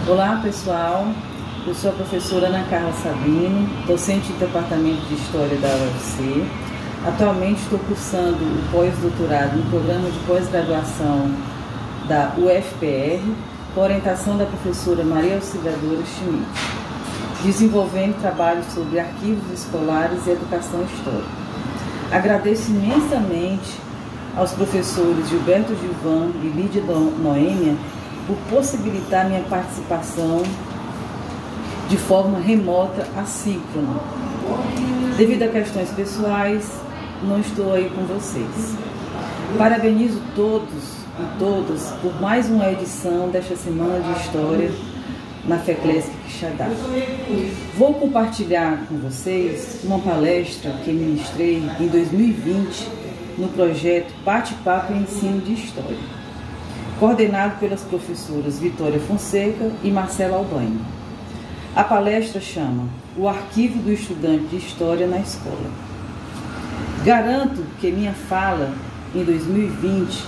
Olá, pessoal. Eu sou a professora Ana Carla Sabino, docente do Departamento de História da UFC. Atualmente estou cursando o pós-doutorado no programa de pós-graduação da UFPR, com orientação da professora Maria Auxiliadora Schmidt, desenvolvendo trabalhos sobre arquivos escolares e educação histórica. Agradeço imensamente aos professores Gilberto Gilvan e Lídia Noêmia por possibilitar minha participação de forma remota, assíncrona. Devido a questões pessoais, não estou aí com vocês. Parabenizo todos e todas por mais uma edição desta Semana de História na FECLESC Quixadá. Vou compartilhar com vocês uma palestra que ministrei em 2020 no projeto Bate-Papo e Ensino de História, coordenado pelas professoras Vitória Fonseca e Marcela Albanha. A palestra chama O Arquivo do Estudante de História na Escola. Garanto que minha fala em 2020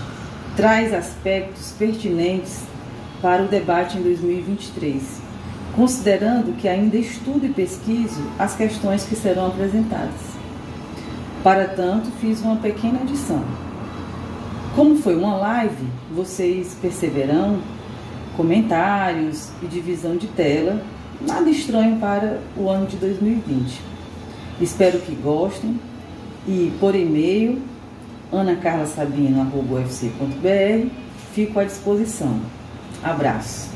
traz aspectos pertinentes para o debate em 2023, considerando que ainda estudo e pesquiso as questões que serão apresentadas. Para tanto, fiz uma pequena adição. Como foi uma live, vocês perceberão comentários e divisão de tela, nada estranho para o ano de 2020. Espero que gostem e, por e-mail, anacarlasabino@ufc.br, fico à disposição. Abraço.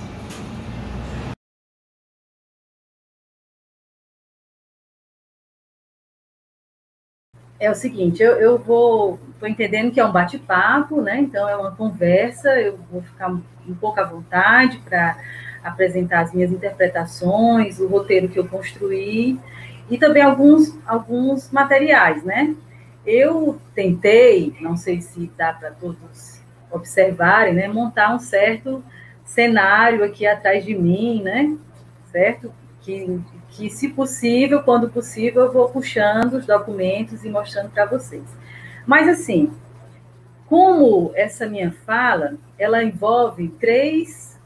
É o seguinte, eu estou entendendo que é um bate-papo, né? Então é uma conversa, eu vou ficar um pouco à vontade para apresentar as minhas interpretações, o roteiro que eu construí e também alguns materiais, né? Eu tentei, não sei se dá para todos observarem, né? Montar um certo cenário aqui atrás de mim, né? Certo? Que, se possível, quando possível, eu vou puxando os documentos e mostrando para vocês. Mas, assim, como essa minha fala, ela envolve três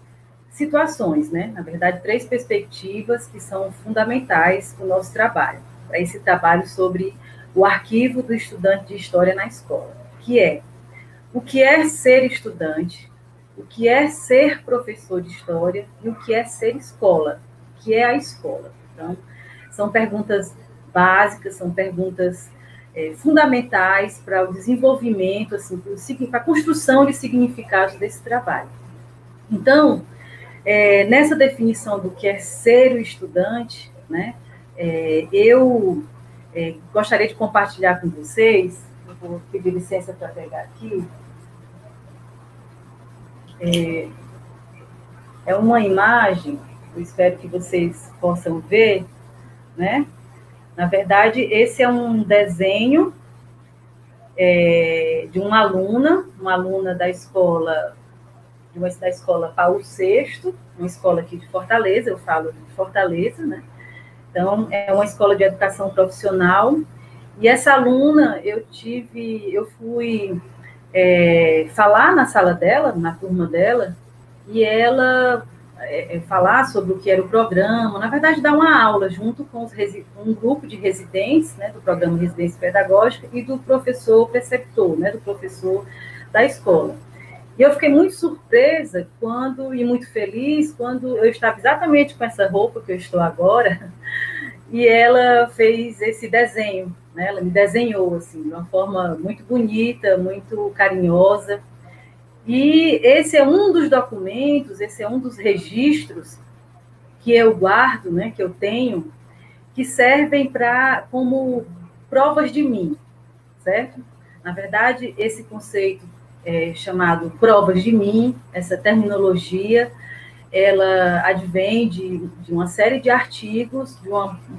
situações, né? Na verdade, três perspectivas que são fundamentais para o nosso trabalho, para esse trabalho sobre o arquivo do estudante de história na escola, que é o que é ser estudante, o que é ser professor de história e o que é ser escola, que é a escola. Então, são perguntas básicas, são perguntas fundamentais para o desenvolvimento, assim, para a construção de significados desse trabalho. Então, nessa definição do que é ser o estudante, né, eu gostaria de compartilhar com vocês, eu vou pedir licença para pegar aqui, é uma imagem, eu espero que vocês possam ver, né? Na verdade, esse é um desenho de uma aluna da escola, da escola Paulo VI, uma escola aqui de Fortaleza, eu falo de Fortaleza, né? Então, é uma escola de educação profissional, e essa aluna, eu fui falar na sala dela, na turma dela, e ela falar sobre o que era o programa, na verdade, dar uma aula junto com um grupo de residentes, né, do programa Residência Pedagógica, e do professor preceptor, né, do professor da escola. E eu fiquei muito surpresa e muito feliz quando eu estava exatamente com essa roupa que eu estou agora, e ela fez esse desenho, né, ela me desenhou assim, de uma forma muito bonita, muito carinhosa. E esse é um dos documentos, esse é um dos registros que eu guardo, né, que eu tenho, que servem como provas de mim, certo? Na verdade, esse conceito chamado provas de mim, essa terminologia, ela advém de uma série de artigos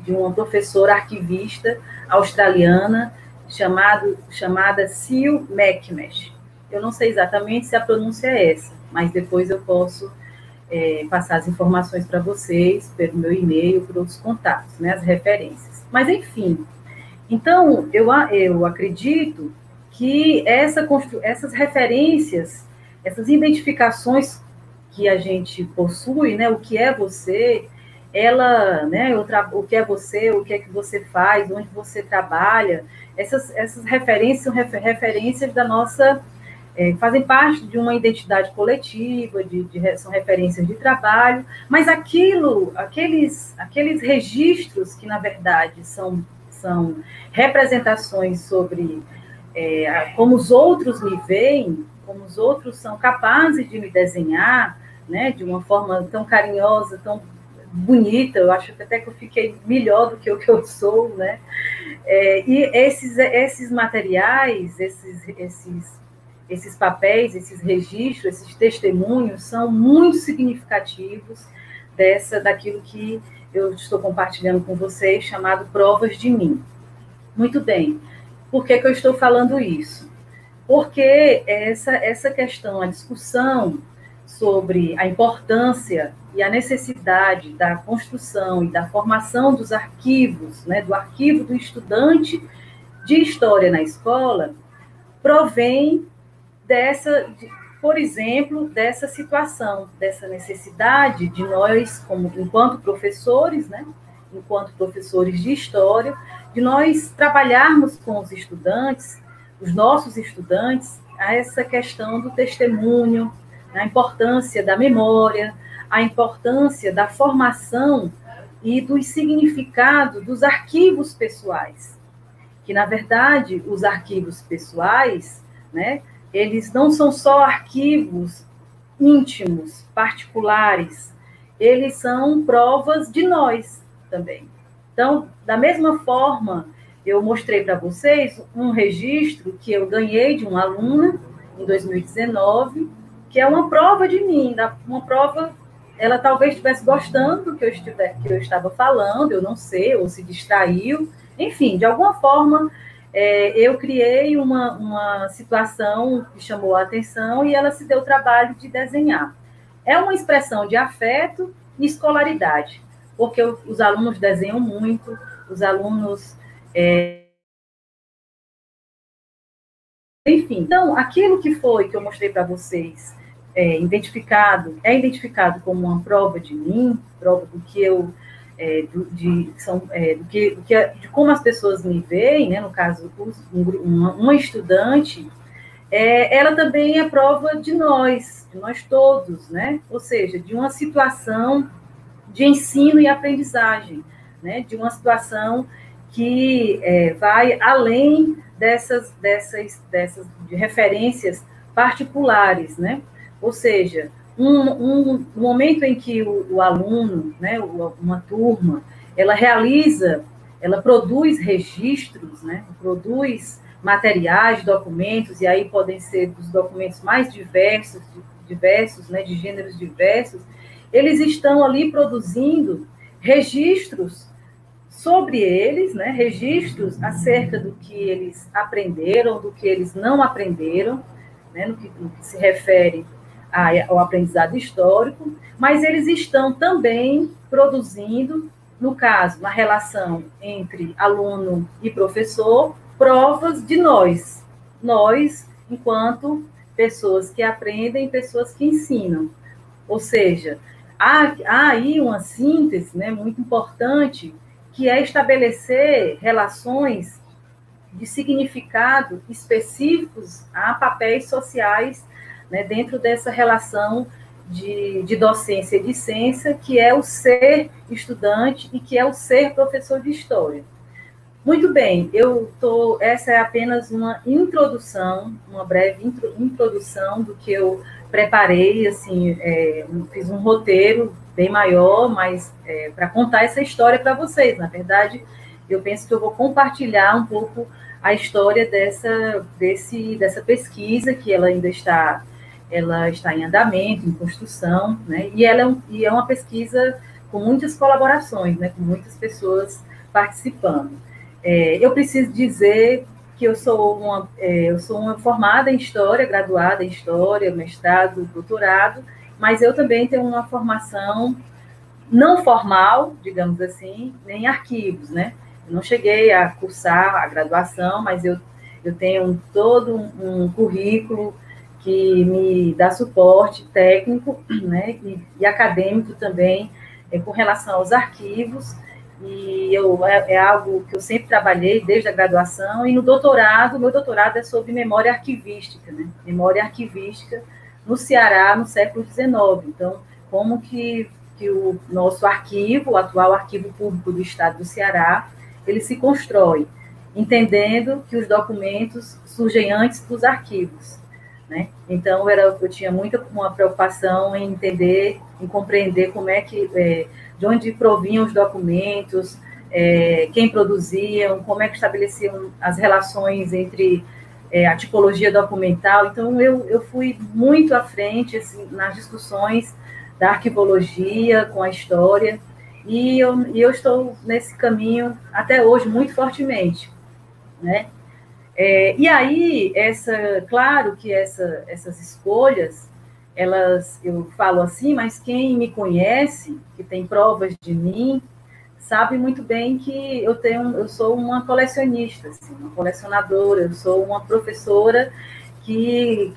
de uma professora arquivista australiana chamada Seal McMash. Eu não sei exatamente se a pronúncia é essa, mas depois eu posso passar as informações para vocês pelo meu e-mail, por outros contatos, né, as referências. Mas, enfim, então, eu acredito que essas referências, essas identificações que a gente possui, né, o que é você, ela, né, o que é você, o que é que você faz, onde você trabalha, essas referências são referências da nossa, fazem parte de uma identidade coletiva, são referências de trabalho, mas aqueles registros que, na verdade, são representações sobre como os outros me veem, como os outros são capazes de me desenhar, né, de uma forma tão carinhosa, tão bonita, eu acho que até que eu fiquei melhor do que o que eu sou, né? E esses materiais, esses papéis, esses registros, esses testemunhos são muito significativos daquilo que eu estou compartilhando com vocês, chamado Provas de Mim. Muito bem. Por que eu estou falando isso? Porque essa questão, a discussão sobre a importância e a necessidade da construção e da formação dos arquivos, né, do arquivo do estudante de história na escola, provém por exemplo, dessa situação, dessa necessidade de nós, enquanto professores, né, enquanto professores de história, de nós trabalharmos com os estudantes, os nossos estudantes, a essa questão do testemunho, a importância da memória, a importância da formação e do significado dos arquivos pessoais. Que, na verdade, os arquivos pessoais, né, eles não são só arquivos íntimos, particulares, eles são provas de nós também. Então, da mesma forma, eu mostrei para vocês um registro que eu ganhei de uma aluna em 2019, que é uma prova de mim, uma prova, ela talvez estivesse gostando do que eu estava falando, eu não sei, ou se distraiu, enfim, de alguma forma, eu criei uma situação que chamou a atenção e ela se deu o trabalho de desenhar. É uma expressão de afeto e escolaridade, porque os alunos desenham muito, os alunos... Enfim, então, aquilo que eu mostrei para vocês, é identificado como uma prova de mim, prova do que eu... de como as pessoas me veem, né? No caso, uma estudante, ela também é prova de nós todos, né? Ou seja, de uma situação de ensino e aprendizagem, né? De uma situação que vai além dessas de referências particulares, né? Ou seja, um momento em que o aluno, né, uma turma, ela produz registros, né, produz materiais, documentos, e aí podem ser dos documentos mais diversos, né, de gêneros diversos, eles estão ali produzindo registros sobre eles, né, registros acerca do que eles aprenderam, do que eles não aprenderam, né, no que se refere ao aprendizado histórico, mas eles estão também produzindo, no caso, na relação entre aluno e professor, provas de nós, enquanto pessoas que aprendem, pessoas que ensinam. Ou seja, há aí uma síntese, né, muito importante, que é estabelecer relações de significado específicos a papéis sociais, né, dentro dessa relação de docência e discência, que é o ser estudante e que é o ser professor de história. Muito bem, essa é apenas uma introdução, uma breve introdução do que eu preparei, assim, fiz um roteiro bem maior, mas para contar essa história para vocês. Na verdade, eu penso que eu vou compartilhar um pouco a história dessa pesquisa, que ela ainda está em andamento, em construção, né? E é uma pesquisa com muitas colaborações, né? Com muitas pessoas participando. Eu preciso dizer que eu sou uma formada em História, graduada em História, mestrado, doutorado, mas eu também tenho uma formação não formal, digamos assim, em arquivos, né? Eu não cheguei a cursar a graduação, mas eu tenho todo um currículo que me dá suporte técnico, né, e acadêmico também, com relação aos arquivos, e é algo que eu sempre trabalhei desde a graduação, e no doutorado, meu doutorado é sobre memória arquivística, né, memória arquivística no Ceará no século XIX. Então, como que o nosso arquivo, o atual arquivo público do Estado do Ceará, ele se constrói, entendendo que os documentos surgem antes dos arquivos, né? Então, eu tinha uma preocupação em entender, em compreender como é que, de onde provinham os documentos, quem produziam, como é que estabeleciam as relações entre a tipologia documental. Então, eu fui muito à frente assim, nas discussões da arquivologia com a história, e eu estou nesse caminho até hoje muito fortemente, né? E aí, claro que essas escolhas, eu falo assim, mas quem me conhece, que tem provas de mim, sabe muito bem que eu sou uma colecionista, assim, uma colecionadora, eu sou uma professora que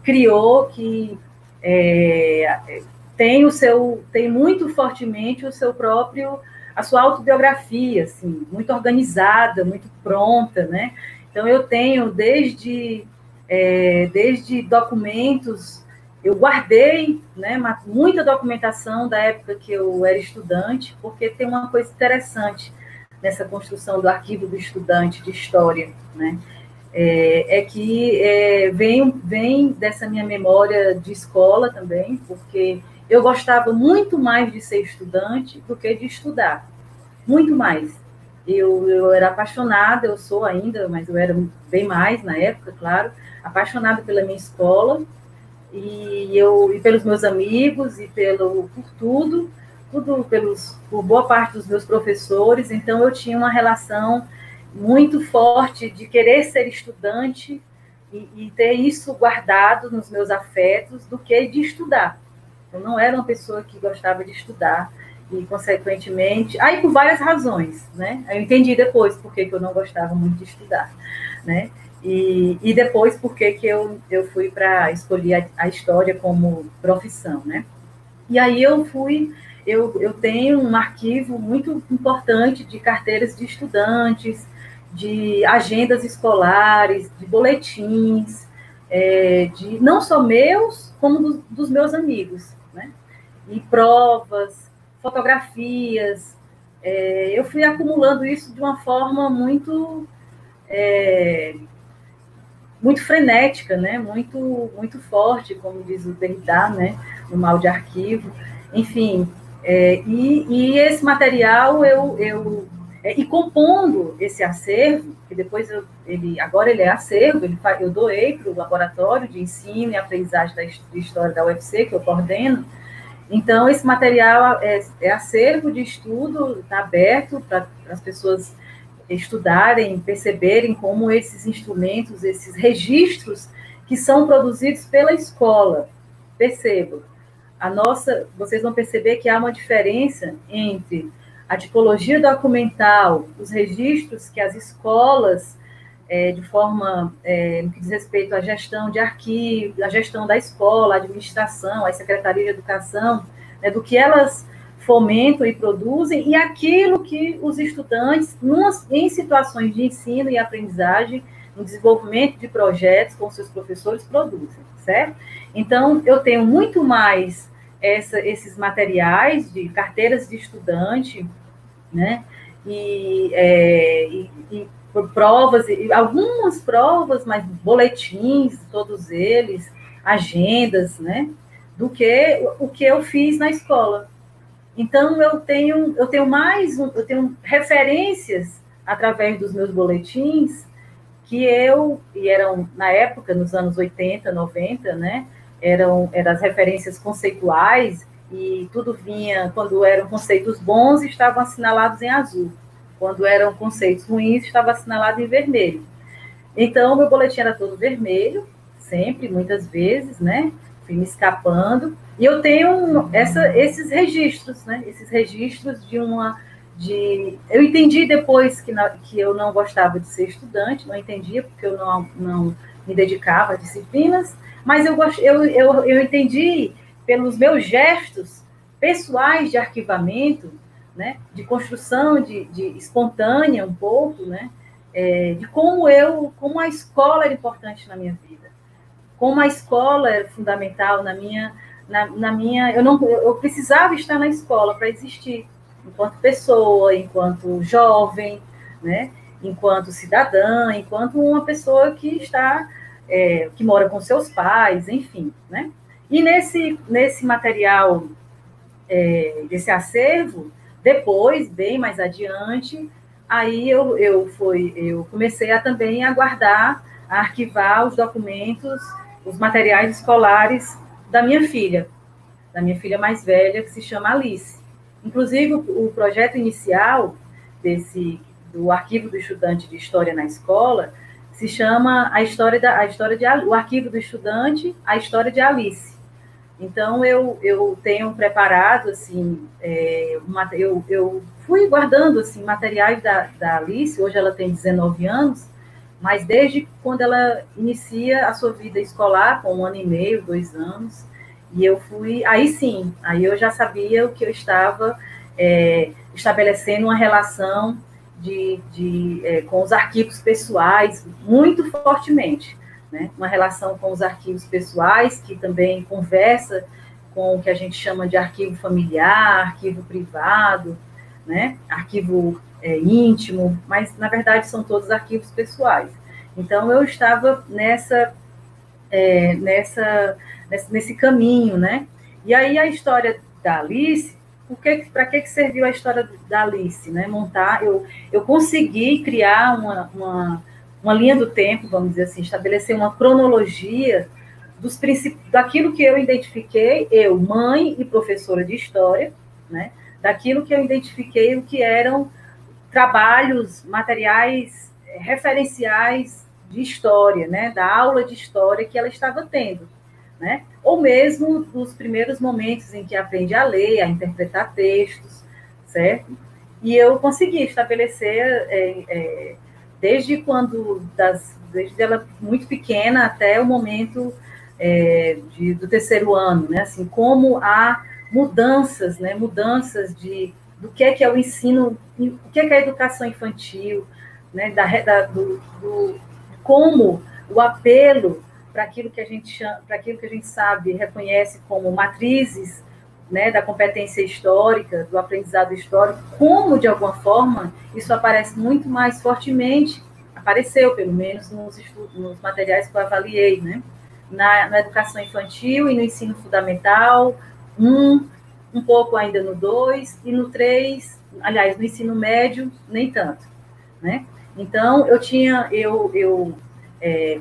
criou, que tem muito fortemente a sua autobiografia, assim, muito organizada, muito pronta, né? Então, eu tenho desde documentos, eu guardei, né, muita documentação da época que eu era estudante, porque tem uma coisa interessante nessa construção do arquivo do estudante de história, né? Que vem dessa minha memória de escola também, porque eu gostava muito mais de ser estudante do que de estudar, muito mais. Eu era apaixonada, eu sou ainda, mas eu era bem mais na época, claro, apaixonada pela minha escola, e pelos meus amigos, e por tudo, por boa parte dos meus professores. Então, eu tinha uma relação muito forte de querer ser estudante e ter isso guardado nos meus afetos do que de estudar. Eu não era uma pessoa que gostava de estudar, e, consequentemente, aí por várias razões, né? Eu entendi depois por que eu não gostava muito de estudar, né? E depois por que eu fui escolher a história como profissão, né? E aí eu tenho um arquivo muito importante de carteiras de estudantes, de agendas escolares, de boletins, não só meus, como dos meus amigos, né? E provas, fotografias. Eu fui acumulando isso de uma forma muito frenética, né? Muito forte, como diz o Derrida, né? No Mal de Arquivo. Enfim, e esse material e compondo esse acervo, que depois agora ele é acervo, eu doei para o Laboratório de Ensino e Aprendizagem de História da UFC, que eu coordeno. Então, esse material é acervo de estudo, está aberto para as pessoas estudarem, perceberem como esses instrumentos, esses registros que são produzidos pela escola. Percebam, vocês vão perceber que há uma diferença entre a tipologia documental, os registros que as escolas, de forma, no que diz respeito à gestão de arquivo, à gestão da escola, à administração, à Secretaria de Educação, né, do que elas fomentam e produzem, e aquilo que os estudantes, em situações de ensino e aprendizagem, no desenvolvimento de projetos com seus professores, produzem, certo? Então, eu tenho muito mais esses materiais de carteiras de estudante, né, e provas, algumas provas, mas boletins, todos eles, agendas, né, do que o que eu fiz na escola. Então, eu tenho referências através dos meus boletins e eram, na época, nos anos 80, 90, né, eram as referências conceituais, e tudo vinha, quando eram conceitos bons, estavam assinalados em azul. Quando eram conceitos ruins, estava assinalado em vermelho. Então, meu boletim era todo vermelho, sempre, muitas vezes, né? Fui me escapando. E eu tenho esses registros, né? Esses registros eu entendi depois que eu não gostava de ser estudante, não entendia porque eu me dedicava às disciplinas, mas eu entendi pelos meus gestos pessoais de arquivamento, né, de construção de espontânea um pouco, né, de como a escola era importante na minha vida, como a escola era fundamental na minha, eu precisava estar na escola para existir, enquanto pessoa, enquanto jovem, né, enquanto cidadã, enquanto uma pessoa que está, que mora com seus pais, enfim, né? E nesse material, desse acervo, depois, bem mais adiante, aí eu comecei também a guardar, a arquivar os documentos, os materiais escolares da minha filha mais velha, que se chama Alice. Inclusive, o projeto inicial do Arquivo do Estudante de História na Escola se chama o Arquivo do Estudante, a História de Alice. Então, eu tenho preparado, assim, eu fui guardando, assim, materiais da Alice. Hoje ela tem 19 anos, mas desde quando ela inicia a sua vida escolar, com 1 ano e meio, 2 anos, e eu fui, aí sim, aí eu já sabia o que eu estava estabelecendo uma relação com os arquivos pessoais muito fortemente, né? Uma relação com os arquivos pessoais que também conversa com o que a gente chama de arquivo familiar, arquivo privado, né? Arquivo íntimo, mas na verdade são todos arquivos pessoais. Então eu estava nesse caminho, né? E aí a história da Alice, para que serviu a história da Alice, né? Eu consegui criar uma linha do tempo, vamos dizer assim, estabelecer uma cronologia daquilo que eu identifiquei, eu, mãe e professora de história, né? Daquilo que eu identifiquei, o que eram trabalhos, materiais referenciais de história, né? Da aula de história que ela estava tendo, né? Ou mesmo dos primeiros momentos em que aprende a ler, a interpretar textos, certo? E eu consegui estabelecer, desde ela muito pequena até o momento do 3º ano, né? Assim, como há mudanças, né? Mudanças do que é o ensino, o que é a educação infantil, né? Como o apelo para aquilo que a gente sabe, reconhece como matrizes, né, da competência histórica, do aprendizado histórico, como, de alguma forma, isso aparece muito mais fortemente, apareceu, pelo menos, nos materiais que eu avaliei, né, na educação infantil e no ensino fundamental, um pouco ainda no 2, e no 3, aliás, no ensino médio, nem tanto, né? Então, eu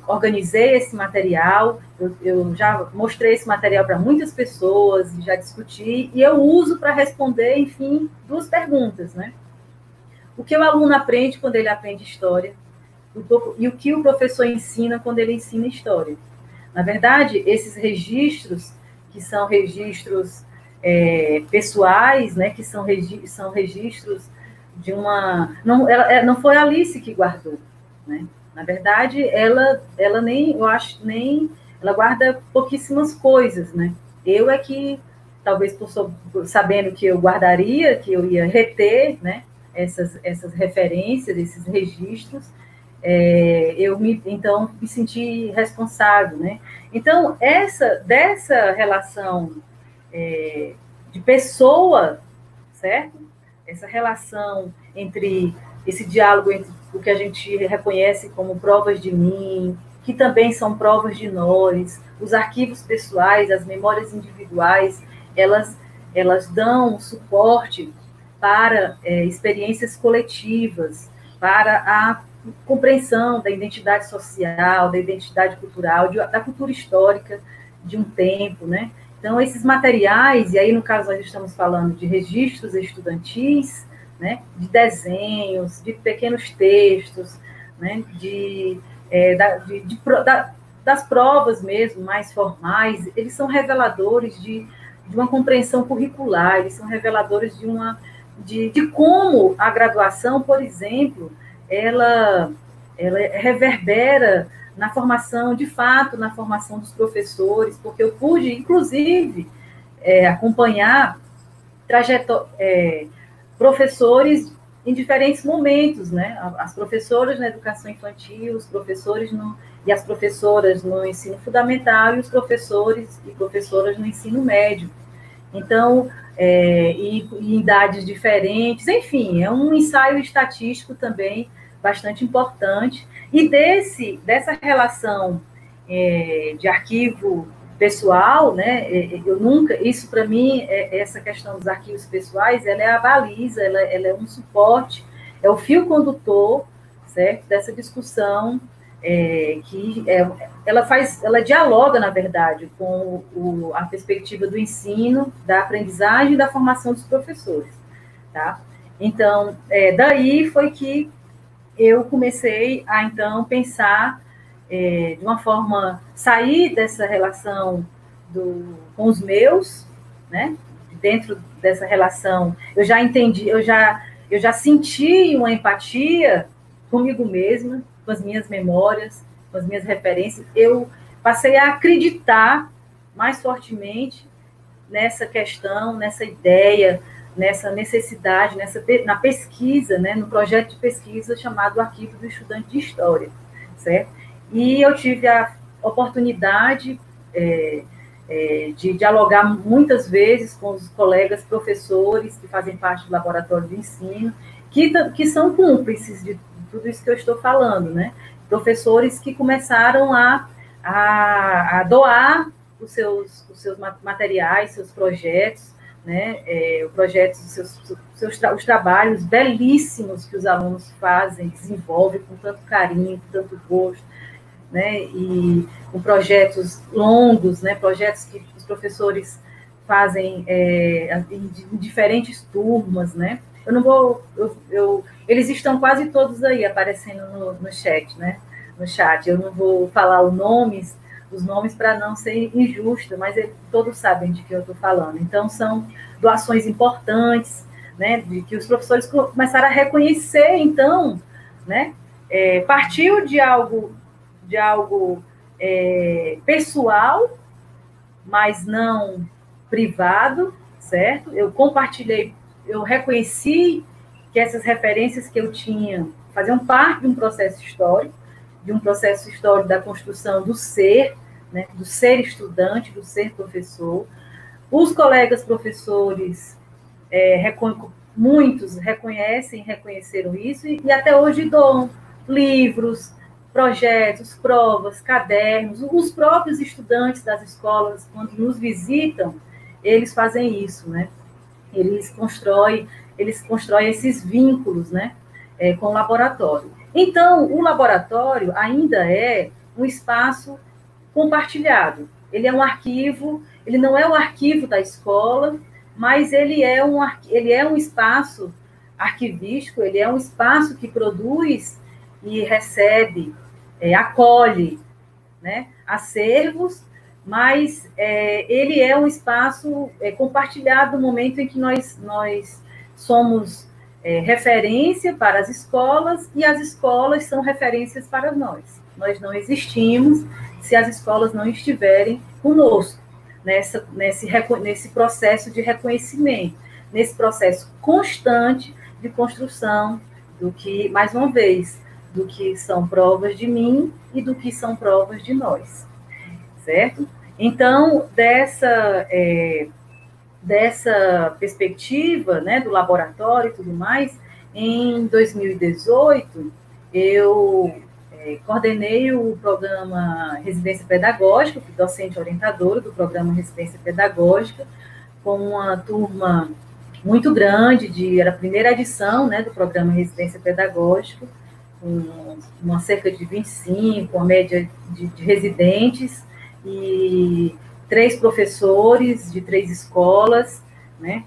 organizei esse material, eu já mostrei esse material para muitas pessoas, já discuti, e eu uso para responder, enfim, 2 perguntas, né? O que o aluno aprende quando ele aprende história, e o que o professor ensina quando ele ensina história. Na verdade, esses registros, que são registros pessoais, né, que são registros de uma... Não foi a Alice que guardou, né? Na verdade, ela guarda pouquíssimas coisas, né? Eu é que, talvez sabendo que eu guardaria, que eu ia reter, né, essas referências, esses registros, então me senti responsável, né? Então, dessa relação de pessoa, certo? Essa relação entre esse diálogo entre o que a gente reconhece como provas de mim, que também são provas de nós, os arquivos pessoais, as memórias individuais, elas dão suporte para experiências coletivas, para a compreensão da identidade social, da identidade cultural, da cultura histórica de um tempo, né? Então, esses materiais, e aí, no caso, nós estamos falando de registros estudantis, né, de desenhos, de pequenos textos, né, das provas mesmo, mais formais, eles são reveladores de uma compreensão curricular, eles são reveladores de como a graduação, por exemplo, ela reverbera na formação, de fato, na formação dos professores, porque eu pude, inclusive, acompanhar professores em diferentes momentos, né? As professoras na educação infantil, os professores e as professoras no ensino fundamental e os professores e professoras no ensino médio. Então, e em idades diferentes, enfim, é um ensaio estatístico também bastante importante. E dessa relação de arquivo pessoal, né, isso para mim, essa questão dos arquivos pessoais, ela é a baliza, ela é um suporte, é o fio condutor, certo, dessa discussão, ela dialoga, na verdade, com a perspectiva do ensino, da aprendizagem e da formação dos professores, tá? Então, daí foi que eu comecei a, então, pensar de uma forma, sair dessa relação com os meus, né? Dentro dessa relação, eu já entendi, eu já senti uma empatia comigo mesma, com as minhas memórias, com as minhas referências, eu passei a acreditar mais fortemente nessa questão, nessa ideia, nessa necessidade, na pesquisa, né, no projeto de pesquisa chamado Arquivo do Estudante de História, certo? E eu tive a oportunidade de dialogar muitas vezes com os colegas professores que fazem parte do laboratório de ensino, que são cúmplices de tudo isso que eu estou falando, né? Professores que começaram a doar os seus materiais, seus projetos, né? Os trabalhos belíssimos que os alunos fazem, desenvolvem com tanto carinho, com tanto gosto, né? E com projetos longos, né? Projetos que os professores fazem em diferentes turmas, né? Eu não vou... eles estão quase todos aí aparecendo no chat, né? No chat. Eu não vou falar os nomes para não ser injusta, mas todos sabem de que eu estou falando. Então, são doações importantes, né? De que os professores começaram a reconhecer, então, né? Partiu de algo pessoal, mas não privado, certo? Eu compartilhei, eu reconheci que essas referências que eu tinha faziam parte de um processo histórico, da construção do ser, né, do ser estudante, do ser professor. Os colegas professores, muitos reconheceram isso e até hoje doam livros, projetos, provas, cadernos. Os próprios estudantes das escolas, quando nos visitam, eles fazem isso, né? Eles constroem esses vínculos, né, com o laboratório. Então, o laboratório ainda é um espaço compartilhado. Ele é um arquivo, ele não é um arquivo da escola, mas ele é um espaço arquivístico, ele é um espaço que produz e recebe, acolhe, né, acervos, mas ele é um espaço compartilhado no momento em que nós somos referência para as escolas e as escolas são referências para nós. Nós não existimos se as escolas não estiverem conosco nesse processo de reconhecimento, nesse processo constante de construção do que, mais uma vez, do que são provas de mim e do que são provas de nós, certo? Então, dessa perspectiva, né, do laboratório e tudo mais, em 2018, eu coordenei o programa Residência Pedagógica, fui docente orientadora do programa Residência Pedagógica, com uma turma muito grande, era a primeira edição, né, do programa Residência Pedagógica, com cerca de 25, uma média de residentes, e 3 professores de 3 escolas, né?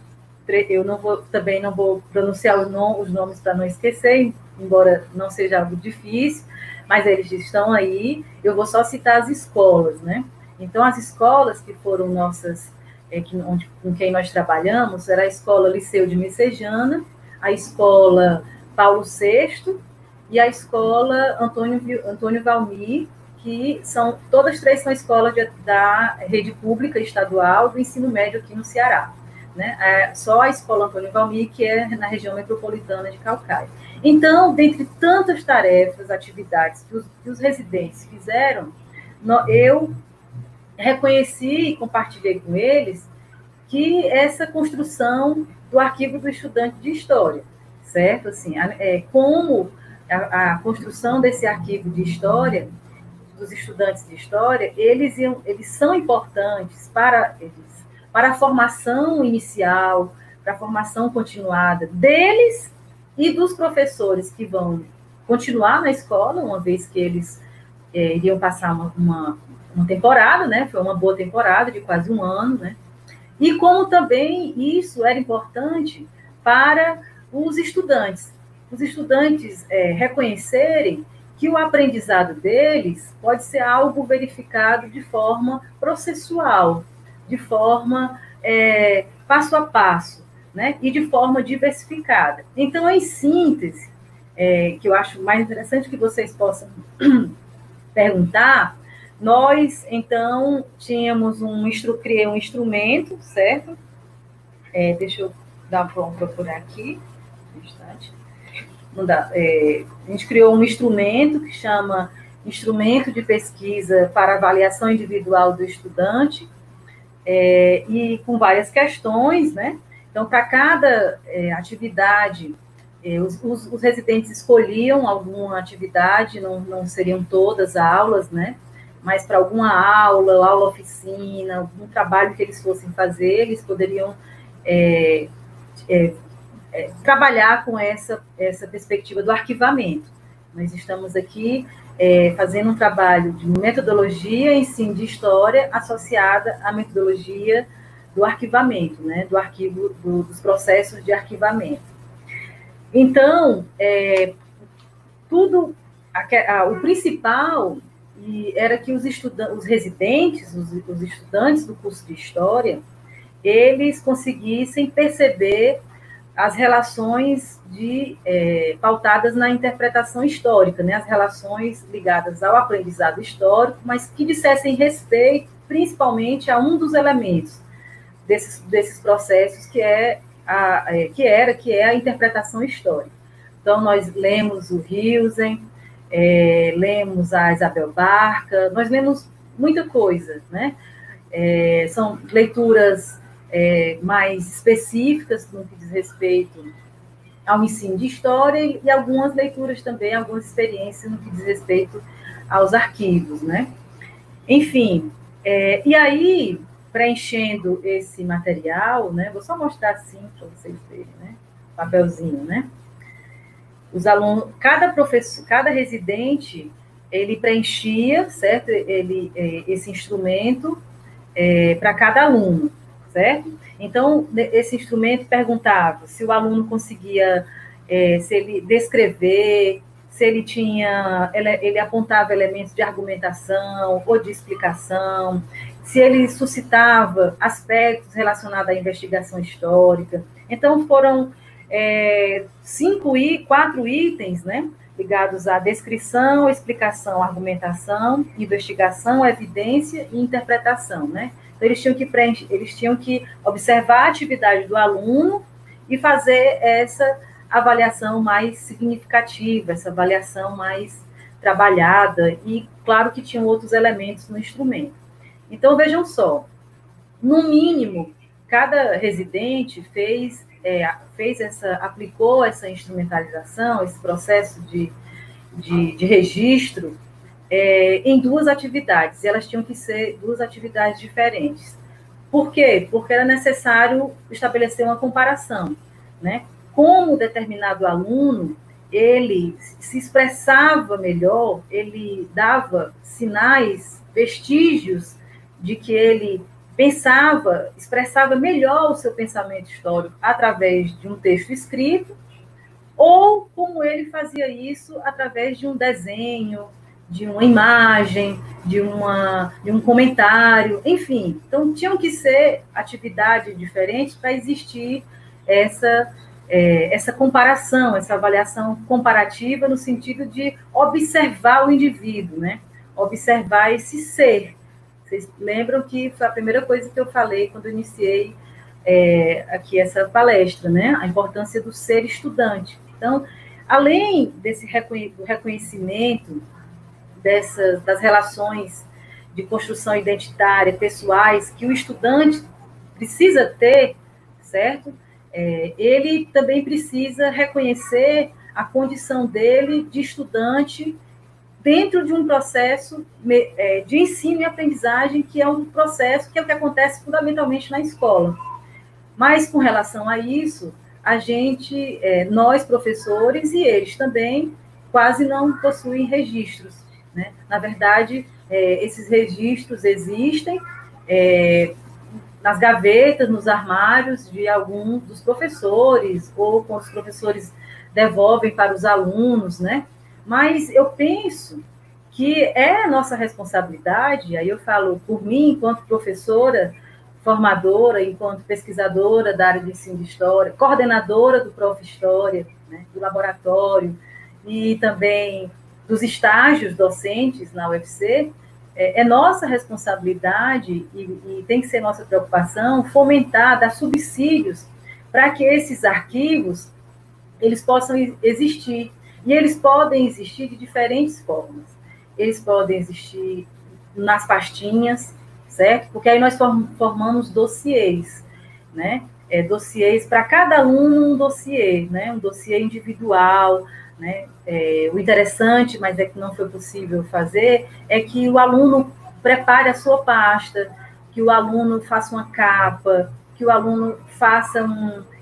Eu também não vou pronunciar os nomes para não esquecer, embora não seja algo difícil, mas eles estão aí. Eu vou só citar as escolas, né? Então, as escolas que foram nossas, com quem nós trabalhamos, era a Escola Liceu de Messejana, a Escola Paulo VI e a Escola Antônio Valmir, que todas três são escolas da rede pública estadual do ensino médio aqui no Ceará. Né? Só a escola Antônio Valmir, que é na região metropolitana de Caucaia. Então, dentre tantas tarefas, atividades que os residentes fizeram, eu reconheci e compartilhei com eles que essa construção do arquivo do estudante de história, certo? Assim, como a construção desse arquivo de história, dos estudantes de história, eles são importantes para a formação inicial, para a formação continuada deles e dos professores que vão continuar na escola, uma vez que eles iriam passar uma temporada, né? Foi uma boa temporada de quase um ano, né? E como também isso era importante para os estudantes reconhecerem que o aprendizado deles pode ser algo verificado de forma processual, de forma passo a passo, né? E de forma diversificada. Então, em síntese, que eu acho mais interessante que vocês possam perguntar, nós, então, criei um instrumento, certo? Deixa eu procurar aqui, um instante. A gente criou um instrumento que chama Instrumento de Pesquisa para Avaliação Individual do Estudante, e com várias questões, né? Então, para cada atividade, os residentes escolhiam alguma atividade, não seriam todas aulas, né? Mas para alguma aula oficina, algum trabalho que eles fossem fazer, eles poderiam trabalhar com essa perspectiva do arquivamento. Nós estamos aqui fazendo um trabalho de metodologia, ensino de história, associada à metodologia do arquivamento, né, do arquivo, dos processos de arquivamento. Então, o principal era que os residentes, os estudantes do curso de História, eles conseguissem perceber as relações pautadas na interpretação histórica, né? As relações ligadas ao aprendizado histórico, mas que dissessem respeito principalmente a um dos elementos desses processos, que é a interpretação histórica. Então, nós lemos o Hilsen, lemos a Isabel Barca, nós lemos muita coisa, né? São leituras mais específicas no que diz respeito ao ensino de história e algumas leituras também, algumas experiências no que diz respeito aos arquivos, né? Enfim, e aí, preenchendo esse material, né? Vou só mostrar assim para vocês verem, né? Papelzinho, né? Os alunos, cada residente, ele preenchia, certo? Esse instrumento para cada aluno, certo? Então, esse instrumento perguntava se o aluno conseguia, se ele descrever, se ele apontava elementos de argumentação ou de explicação, se ele suscitava aspectos relacionados à investigação histórica. Então, foram 4 itens, né, ligados à descrição, explicação, argumentação, investigação, evidência e interpretação, né? Então, eles tinham que observar a atividade do aluno e fazer essa avaliação mais significativa, essa avaliação mais trabalhada, e claro que tinham outros elementos no instrumento. Então, vejam só, no mínimo, cada residente aplicou essa instrumentalização, esse processo de registro, em 2 atividades, e elas tinham que ser 2 atividades diferentes. Por quê? Porque era necessário estabelecer uma comparação, né? Como determinado aluno, ele se expressava melhor, ele dava sinais, vestígios de que ele expressava melhor o seu pensamento histórico através de um texto escrito, ou como ele fazia isso através de um desenho, de uma imagem, de um comentário, enfim. Então, tinham que ser atividades diferentes para existir essa comparação, essa avaliação comparativa no sentido de observar o indivíduo, né? observar esse ser. Vocês lembram que foi a primeira coisa que eu falei quando eu iniciei aqui essa palestra, né? A importância do ser estudante. Então, além desse do reconhecimento das relações de construção identitária, pessoais, que o estudante precisa ter, certo? Ele também precisa reconhecer a condição dele de estudante dentro de um processo de ensino e aprendizagem, que é um processo que é o que acontece fundamentalmente na escola. Mas, com relação a isso, a gente, nós professores e eles também, quase não possuem registros, né? Na verdade, esses registros existem nas gavetas, nos armários de algum dos professores, ou quando os professores devolvem para os alunos, né? Mas eu penso que é nossa responsabilidade, aí eu falo por mim, enquanto professora, formadora, enquanto pesquisadora da área de ensino de história, coordenadora do Prof. História, né, do laboratório, e também dos estágios docentes na UFC, é nossa responsabilidade e tem que ser nossa preocupação fomentar, dar subsídios para que esses arquivos eles possam existir. E eles podem existir de diferentes formas. Eles podem existir nas pastinhas, certo? Porque aí nós formamos dossiês, né? Dossiês para cada aluno, um dossiê, né? Um dossiê individual, né? O interessante, mas é que não foi possível fazer, é que o aluno prepare a sua pasta, que o aluno faça uma capa, que o aluno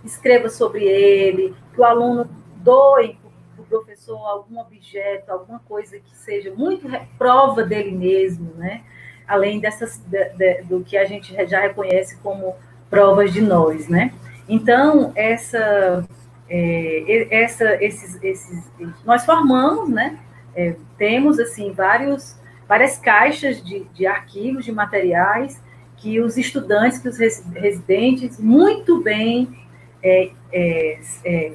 escreva sobre ele, que o aluno doe para o professor algum objeto, alguma coisa que seja muito prova dele mesmo, né? Além do que a gente já reconhece como provas de nós, né? Então, nós formamos, né? Temos, assim, várias caixas de arquivos, de materiais, que os estudantes, que os residentes, muito bem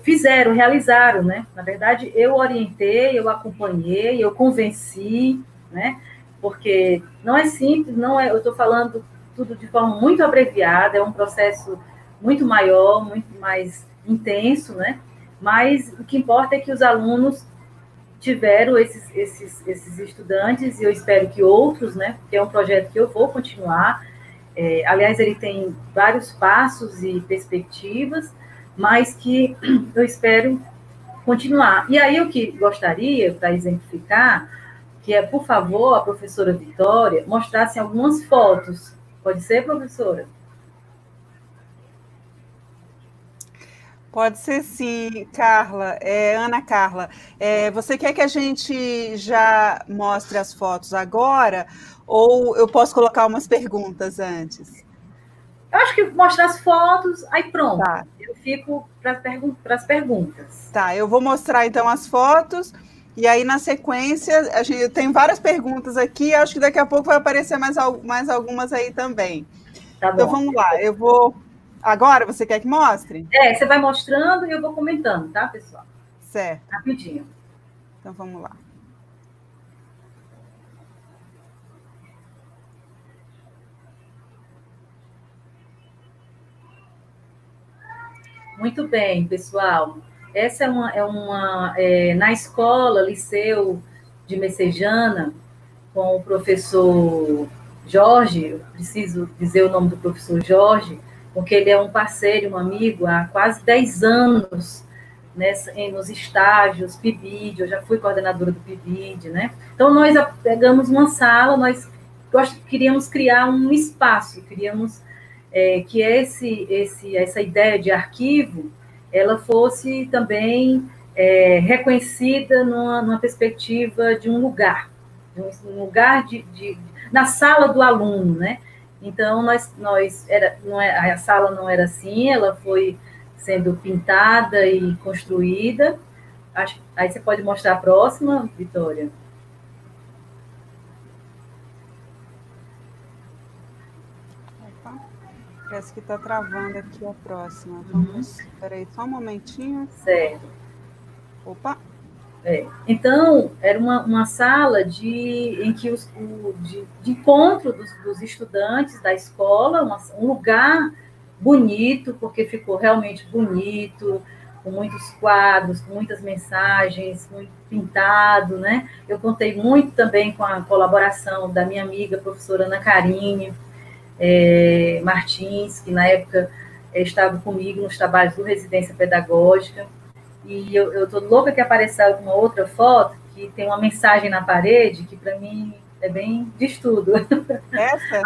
fizeram, realizaram, né? Na verdade, eu orientei, eu acompanhei, eu convenci, né? Porque não é simples, eu estou falando tudo de forma muito abreviada, é um processo muito maior, muito mais intenso, né? Mas o que importa é que os alunos tiveram esses estudantes, e eu espero que outros, né? Porque é um projeto que eu vou continuar. Aliás, ele tem vários passos e perspectivas, mas que eu espero continuar. E aí, o que gostaria, para exemplificar, que é, por favor, a professora Vitória mostrasse algumas fotos. Pode ser, professora? Pode ser sim, Carla. Ana Carla, você quer que a gente já mostre as fotos agora ou eu posso colocar umas perguntas antes? Eu acho que mostrar as fotos, aí pronto. Tá. Eu fico para as perguntas. Tá, eu vou mostrar então as fotos e aí na sequência eu tenho várias perguntas aqui, acho que daqui a pouco vai aparecer mais algumas aí também. Tá bom. Então vamos lá, eu vou... Agora, você quer que mostre? Você vai mostrando e eu vou comentando, tá, pessoal? Certo. Rapidinho. Então, vamos lá. Muito bem, pessoal. Essa na escola, Liceu de Messejana, com o professor Jorge, eu preciso dizer o nome do professor Jorge, porque ele é um parceiro, um amigo, há quase 10 anos, nos estágios, PIBID, eu já fui coordenadora do PIBID, né? Então, nós pegamos uma sala, nós queríamos criar um espaço, queríamos que essa ideia de arquivo, ela fosse também reconhecida numa perspectiva de um lugar, na sala do aluno, né? Então, a sala não era assim, ela foi sendo pintada e construída. Aí você pode mostrar a próxima, Vitória. Opa, parece que está travando aqui a próxima. Vamos, espera aí, só um momentinho. Certo. Opa. Então, era uma sala em que de encontro dos estudantes da escola, um lugar bonito, porque ficou realmente bonito, com muitos quadros, com muitas mensagens, muito pintado, né? Eu contei muito também com a colaboração da minha amiga, professora Ana Carine Martins, que na época estava comigo nos trabalhos do Residência Pedagógica. E eu estou louca que apareça uma outra foto que tem uma mensagem na parede que, para mim, é bem de estudo. Essa?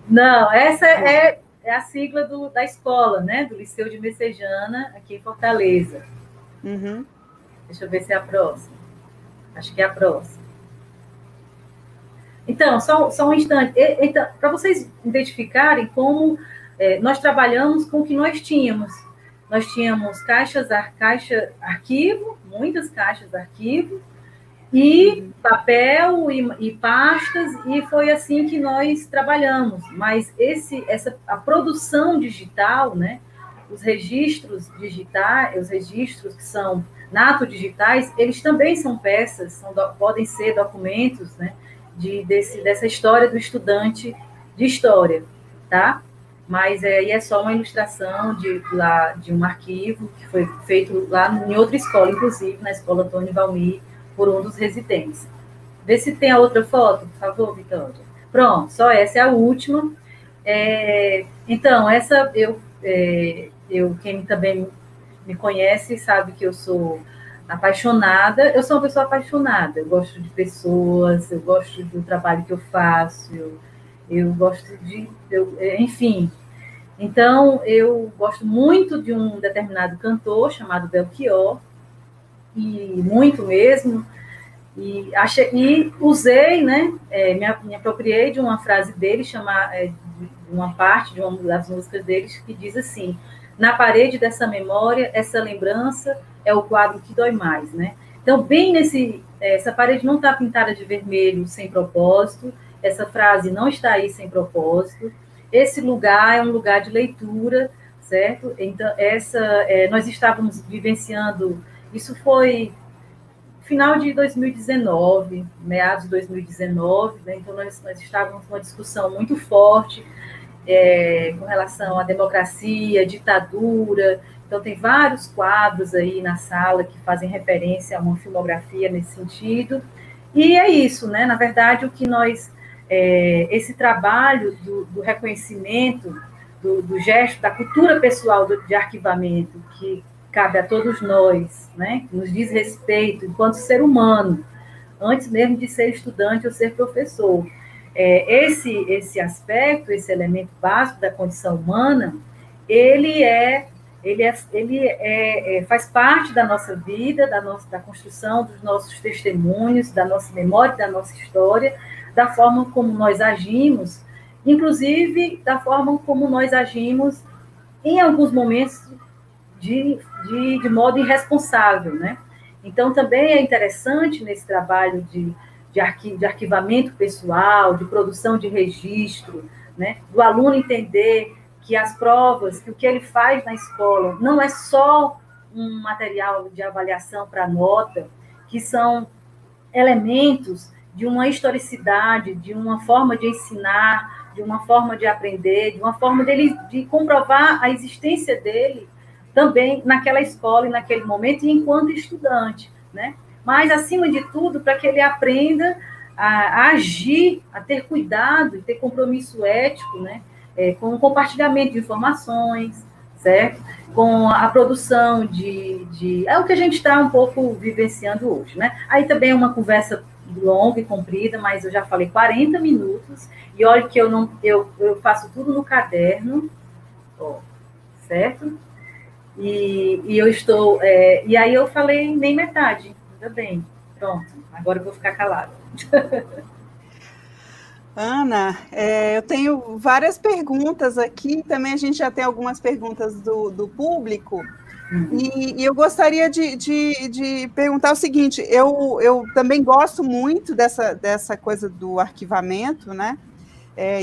Não, essa é a sigla da escola, né? Do Liceu de Messejana, aqui em Fortaleza. Uhum. Deixa eu ver se é a próxima. Acho que é a próxima. Então, só um instante. Então, para vocês identificarem como nós trabalhamos com o que nós tínhamos. Nós tínhamos caixa arquivo, muitas caixas arquivo, e papel e pastas, e foi assim que nós trabalhamos. Mas a produção digital, né, os registros digitais, os registros que são nato-digitais, eles também são peças, podem ser documentos, né, dessa história do estudante de história, tá? Mas aí é só uma ilustração de um arquivo que foi feito lá em outra escola, inclusive na escola Antônio Valmir, por um dos residentes. Vê se tem a outra foto, por favor, Vitória. Pronto, só essa é a última. Então, essa quem também me conhece sabe que eu sou apaixonada. Eu sou uma pessoa apaixonada. Eu gosto de pessoas, eu gosto do trabalho que eu faço, eu gosto enfim. Então, eu gosto muito de um determinado cantor chamado Belchior, e muito mesmo, e usei, né, me apropriei de uma frase dele, de uma parte de uma das músicas dele, que diz assim: na parede dessa memória, essa lembrança é o quadro que dói mais, né? Então, bem essa parede não está pintada de vermelho sem propósito, essa frase não está aí sem propósito, esse lugar é um lugar de leitura, certo? Então, nós estávamos vivenciando, isso foi final de 2019, meados de 2019, né? Então nós estávamos numa discussão muito forte com relação à democracia, ditadura. Então tem vários quadros aí na sala que fazem referência a uma filmografia nesse sentido. E é isso, né? Na verdade, o que esse trabalho do reconhecimento, do gesto, da cultura pessoal de arquivamento, que cabe a todos nós, né? Que nos diz respeito enquanto ser humano, antes mesmo de ser estudante ou ser professor. Esse aspecto, esse elemento básico da condição humana, ele faz parte da nossa vida, da construção dos nossos testemunhos, da nossa memória, da nossa história, da forma como nós agimos, inclusive da forma como nós agimos em alguns momentos de modo irresponsável, né? Então, também é interessante nesse trabalho de arquivamento pessoal, de produção de registro, né? Do aluno entender que as provas, que o que ele faz na escola não é só um material de avaliação para nota, que são elementos de uma historicidade, de uma forma de ensinar, de uma forma de aprender, de uma forma de comprovar a existência dele também naquela escola e naquele momento e enquanto estudante, né? Mas, acima de tudo, para que ele aprenda a agir, a ter cuidado e ter compromisso ético, né? Com o compartilhamento de informações, certo? Com a produção é o que a gente está um pouco vivenciando hoje, né? Aí também é uma conversa longa e comprida, mas eu já falei 40 minutos, e olha que eu faço tudo no caderno, certo? E eu estou... e aí eu falei nem metade, ainda bem. Pronto, agora eu vou ficar calada. Ana, eu tenho várias perguntas aqui, também a gente já tem algumas perguntas do público, e eu gostaria de perguntar o seguinte: eu também gosto muito dessa coisa do arquivamento, né?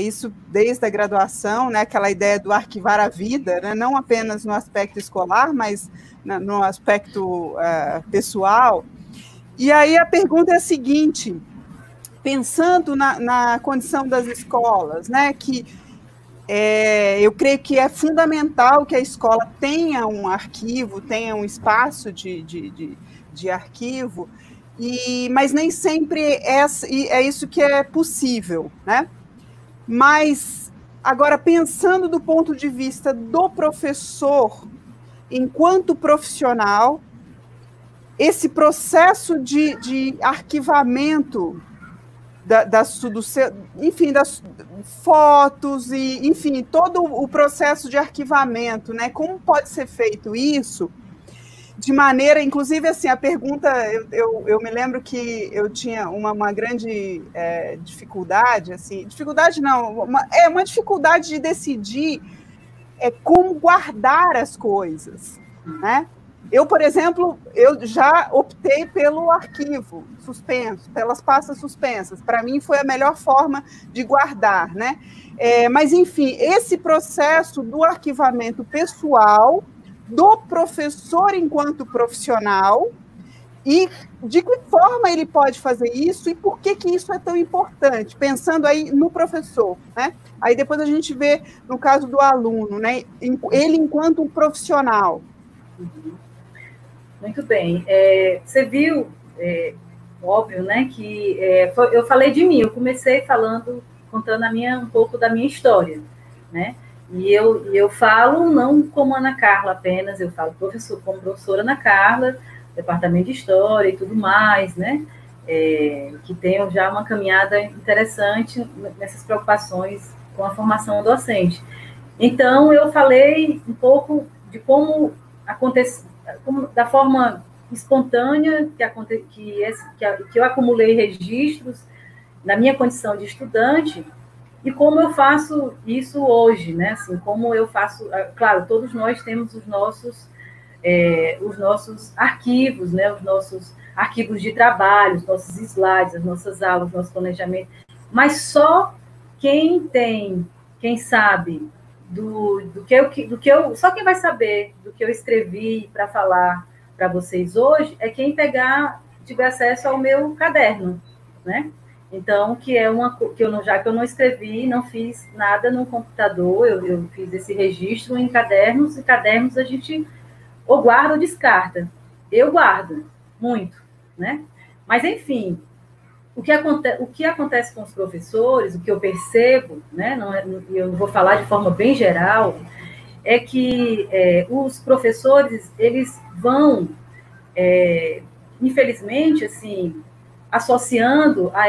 Isso desde a graduação, né? Aquela ideia do arquivar a vida, né? Não apenas no aspecto escolar, mas no aspecto pessoal. E aí a pergunta é a seguinte, pensando na condição das escolas, né, que eu creio que é fundamental que a escola tenha um arquivo, tenha um espaço de arquivo, mas nem sempre é isso que é possível, né? Mas, agora, pensando do ponto de vista do professor, enquanto profissional, esse processo de arquivamento das fotos, e, enfim, todo o processo de arquivamento, né? Como pode ser feito isso de maneira, inclusive, assim, a pergunta, eu me lembro que eu tinha uma grande dificuldade, assim, dificuldade não, uma dificuldade de decidir como guardar as coisas, né? Eu, por exemplo, eu já optei pelo arquivo suspenso, pelas pastas suspensas. Para mim, foi a melhor forma de guardar, né? Mas, enfim, esse processo do arquivamento pessoal do professor enquanto profissional, e de que forma ele pode fazer isso e por que isso é tão importante, pensando aí no professor, né? Aí depois a gente vê no caso do aluno, né? Ele enquanto um profissional. Muito bem. Você viu, óbvio, né, que eu falei de mim, eu comecei contando um pouco da minha história, né? E eu falo não como Ana Carla apenas, eu falo como professora Ana Carla, departamento de História e tudo mais, né? Que tenho já uma caminhada interessante nessas preocupações com a formação docente. Então, eu falei um pouco de como acontece, da forma espontânea que eu acumulei registros na minha condição de estudante e como eu faço isso hoje, né? Assim, como eu faço... Claro, todos nós temos os nossos arquivos, né? Os nossos arquivos de trabalho, os nossos slides, as nossas aulas, nosso planejamento, mas só quem sabe só quem vai saber do que eu escrevi para falar para vocês hoje é quem tiver acesso ao meu caderno, né? Então, já que eu não escrevi, não fiz nada no computador, eu fiz esse registro em cadernos, e cadernos a gente ou guarda ou descarta. Eu guardo muito, né? Mas, enfim, o que acontece com os professores, o que eu percebo, né, eu vou falar de forma bem geral, é que os professores, eles vão, infelizmente, assim, associando a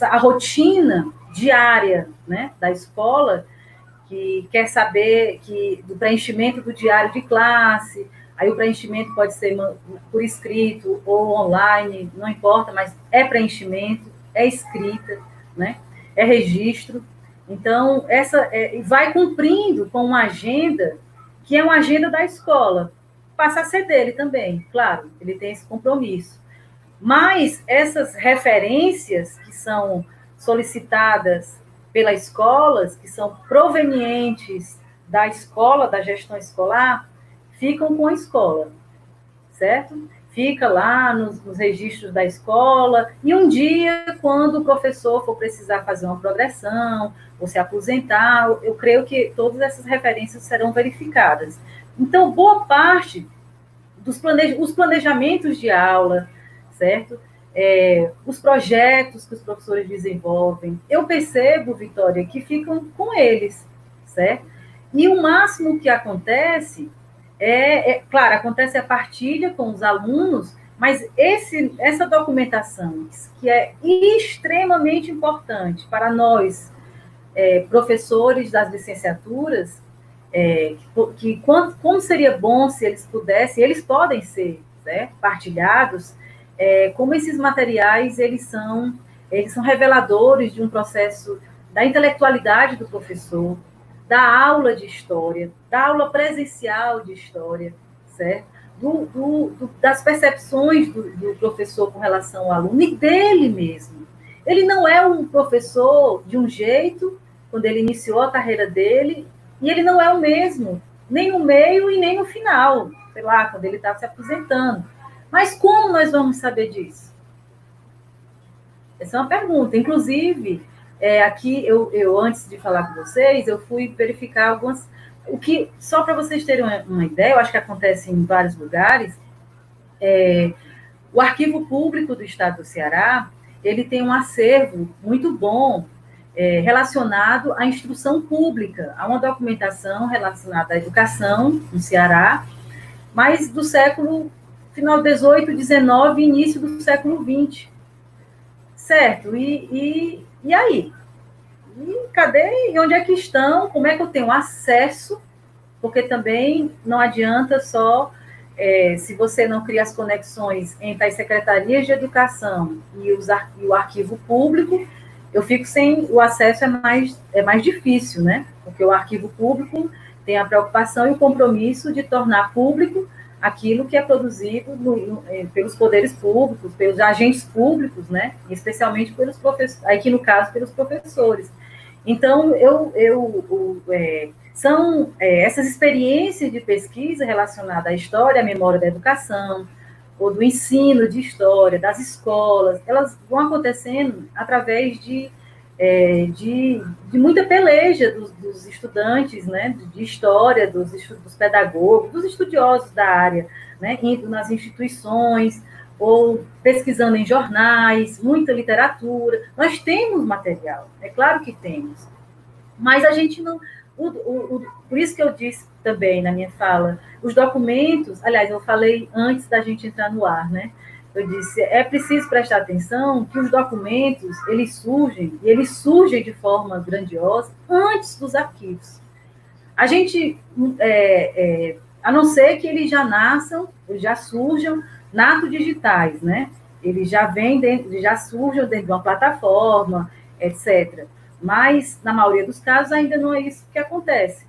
a rotina diária, né, da escola, que quer saber do preenchimento do diário de classe. Aí o preenchimento pode ser por escrito ou online, não importa, mas é preenchimento, é escrita, né? É registro. Então, vai cumprindo com uma agenda que é uma agenda da escola. Passa a ser dele também, claro, ele tem esse compromisso. Mas essas referências que são solicitadas pelas escolas, que são provenientes da escola, da gestão escolar, ficam com a escola, certo? Fica lá nos registros da escola, e um dia, quando o professor for precisar fazer uma progressão, ou se aposentar, eu creio que todas essas referências serão verificadas. Então, boa parte dos planejamentos de aula, certo? Os projetos que os professores desenvolvem, eu percebo, Vitória, que ficam com eles, certo? E o máximo que acontece claro, acontece a partilha com os alunos, mas essa documentação, que é extremamente importante para nós, professores das licenciaturas, como seria bom se eles pudessem, eles podem ser, né, partilhados, como esses materiais, eles são reveladores de um processo da intelectualidade do professor, da aula de história, da aula presencial de história, certo? Das percepções do professor com relação ao aluno e dele mesmo. Ele não é um professor de um jeito, quando ele iniciou a carreira dele, e ele não é o mesmo, nem no meio e nem no final, sei lá, quando ele está se aposentando. Mas como nós vamos saber disso? Essa é uma pergunta. Inclusive, aqui, eu antes de falar com vocês, eu fui verificar algumas... Só para vocês terem uma ideia, eu acho que acontece em vários lugares, o Arquivo Público do Estado do Ceará, ele tem um acervo muito bom relacionado à instrução pública, a uma documentação relacionada à educação no Ceará, mas do século final do 18, 19 e início do século 20. Certo? E aí? E cadê? E onde é que estão? Como é que eu tenho acesso? Porque também não adianta só, se você não cria as conexões entre as secretarias de educação e o arquivo público, eu fico sem... O acesso é mais difícil, né? Porque o arquivo público tem a preocupação e o compromisso de tornar público aquilo que é produzido pelos poderes públicos, pelos agentes públicos, né? Especialmente pelos professores, aqui no caso, pelos professores. Então, são essas experiências de pesquisa relacionadas à história, à memória da educação, ou do ensino de história, das escolas, elas vão acontecendo através de muita peleja dos estudantes, né, de história, dos pedagogos, dos estudiosos da área, né, indo nas instituições, ou pesquisando em jornais, muita literatura. Nós temos material, é claro que temos, mas a gente não... por isso que eu disse também na minha fala, os documentos, aliás, eu falei antes da gente entrar no ar, né? Eu disse, é preciso prestar atenção que os documentos, eles surgem de forma grandiosa antes dos arquivos. A gente, a não ser que eles já nasçam, eles já surjam nato digitais, né? Eles já surjam dentro de uma plataforma, etc. Mas, na maioria dos casos, ainda não é isso que acontece.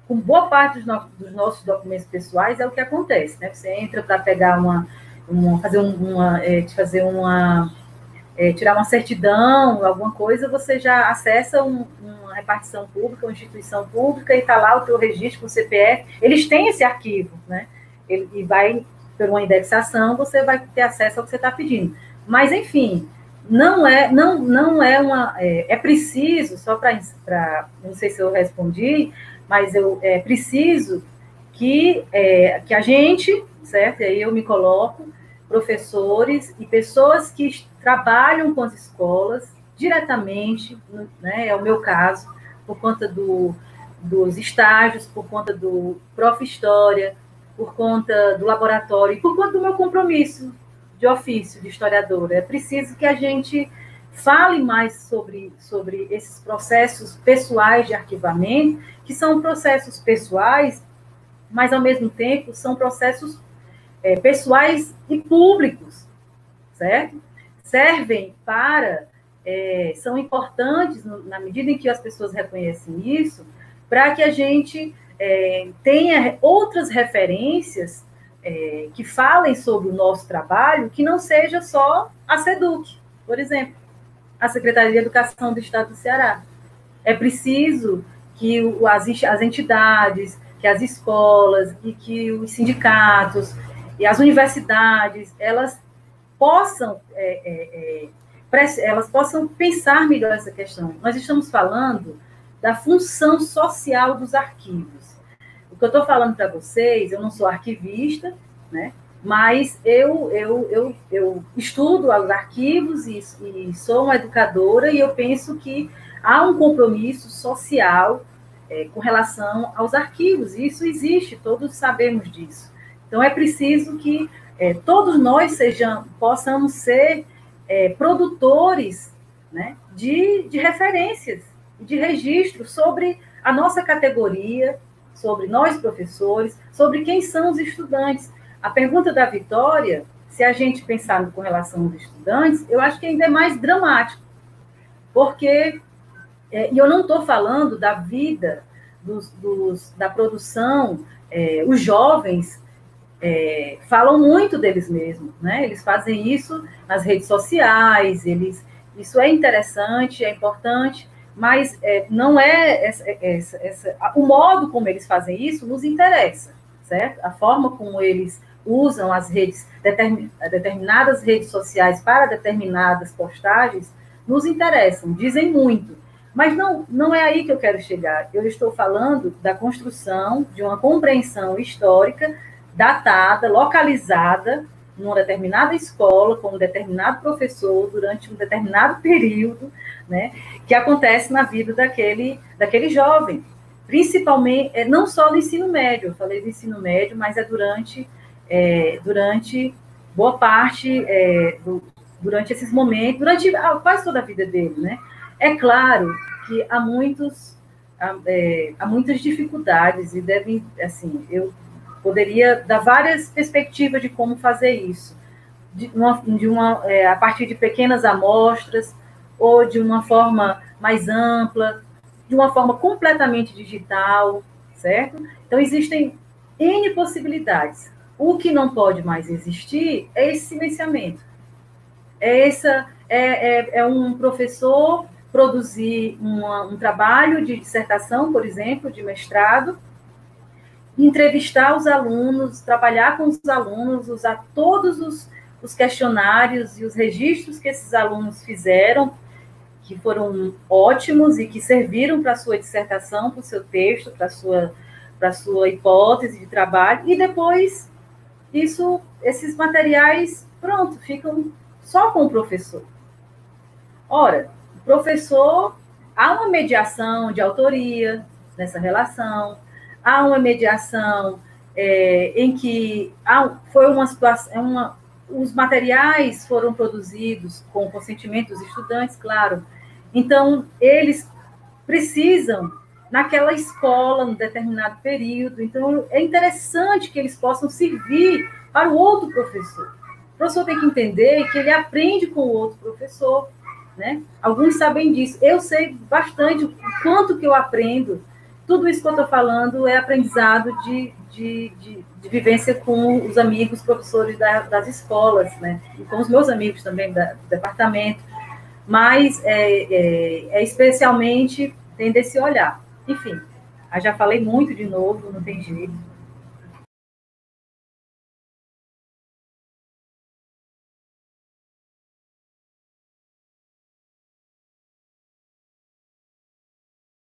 Com boa parte dos nossos documentos pessoais é o que acontece, né? Você entra para pegar tirar uma certidão, alguma coisa, você já acessa uma repartição pública, uma instituição pública, e está lá o teu registro com o CPF. Eles têm esse arquivo, né? E vai, por uma indexação, você vai ter acesso ao que você está pedindo. Mas, enfim, não é uma... É preciso, só para... Não sei se eu respondi, mas é preciso que a gente... Certo? E aí eu me coloco, professores e pessoas que trabalham com as escolas diretamente, né? É o meu caso, por conta dos estágios, por conta do Prof. História, por conta do laboratório e por conta do meu compromisso de ofício de historiadora. É preciso que a gente fale mais sobre esses processos pessoais de arquivamento, que são processos pessoais, mas, ao mesmo tempo, são processos pessoais e públicos, certo? Servem para... são importantes, na medida em que as pessoas reconhecem isso, para que a gente tenha outras referências que falem sobre o nosso trabalho, que não seja só a SEDUC, por exemplo, a Secretaria de Educação do Estado do Ceará. É preciso que as entidades, que as escolas e que os sindicatos e as universidades, elas possam pensar melhor essa questão. Nós estamos falando da função social dos arquivos. O que eu estou falando para vocês, eu não sou arquivista, né? Mas eu estudo os arquivos e sou uma educadora, e eu penso que há um compromisso social com relação aos arquivos, e isso existe, todos sabemos disso. Então, é preciso que todos nós possamos ser produtores, né, de referências, de registro sobre a nossa categoria, sobre nós professores, sobre quem são os estudantes. A pergunta da Vitória, se a gente pensar com relação aos estudantes, eu acho que ainda é mais dramático, porque, e eu não estou falando da vida da produção, os jovens falam muito deles mesmos, né? Eles fazem isso nas redes sociais, isso é interessante, é importante, mas não é o modo como eles fazem isso nos interessa, certo? A forma como eles usam as redes, determinadas redes sociais para determinadas postagens, nos interessam, dizem muito. Mas não é aí que eu quero chegar. Eu estou falando da construção de uma compreensão histórica, datada, localizada, numa determinada escola, com um determinado professor, durante um determinado período, né, que acontece na vida daquele jovem. Principalmente, não só no ensino médio, eu falei do ensino médio, mas durante boa parte, durante esses momentos, durante quase toda a vida dele, né? É claro que há muitas dificuldades e devem, assim, eu poderia dar várias perspectivas de como fazer isso, a partir de pequenas amostras ou de uma forma mais ampla, de uma forma completamente digital, certo? Então, existem N possibilidades. O que não pode mais existir é esse silenciamento. É um professor produzir um trabalho de dissertação, por exemplo, de mestrado, entrevistar os alunos, trabalhar com os alunos, usar todos os questionários e os registros que esses alunos fizeram, que foram ótimos e que serviram para a sua dissertação, para o seu texto, para a sua hipótese de trabalho, e depois esses materiais, pronto, ficam só com o professor. Ora, o professor, há uma mediação de autoria nessa relação, há uma mediação em que foi uma situação, os materiais foram produzidos com o consentimento dos estudantes, claro. Então, eles precisam, naquela escola, num determinado período, então é interessante que eles possam servir para o outro professor. O professor tem que entender que ele aprende com o outro professor, né? Alguns sabem disso. Eu sei bastante o quanto que eu aprendo. Tudo isso que eu estou falando é aprendizado de vivência com os amigos professores das escolas, né? E com os meus amigos também do departamento. Mas especialmente tendo esse olhar. Enfim, já falei muito de novo, não tem jeito.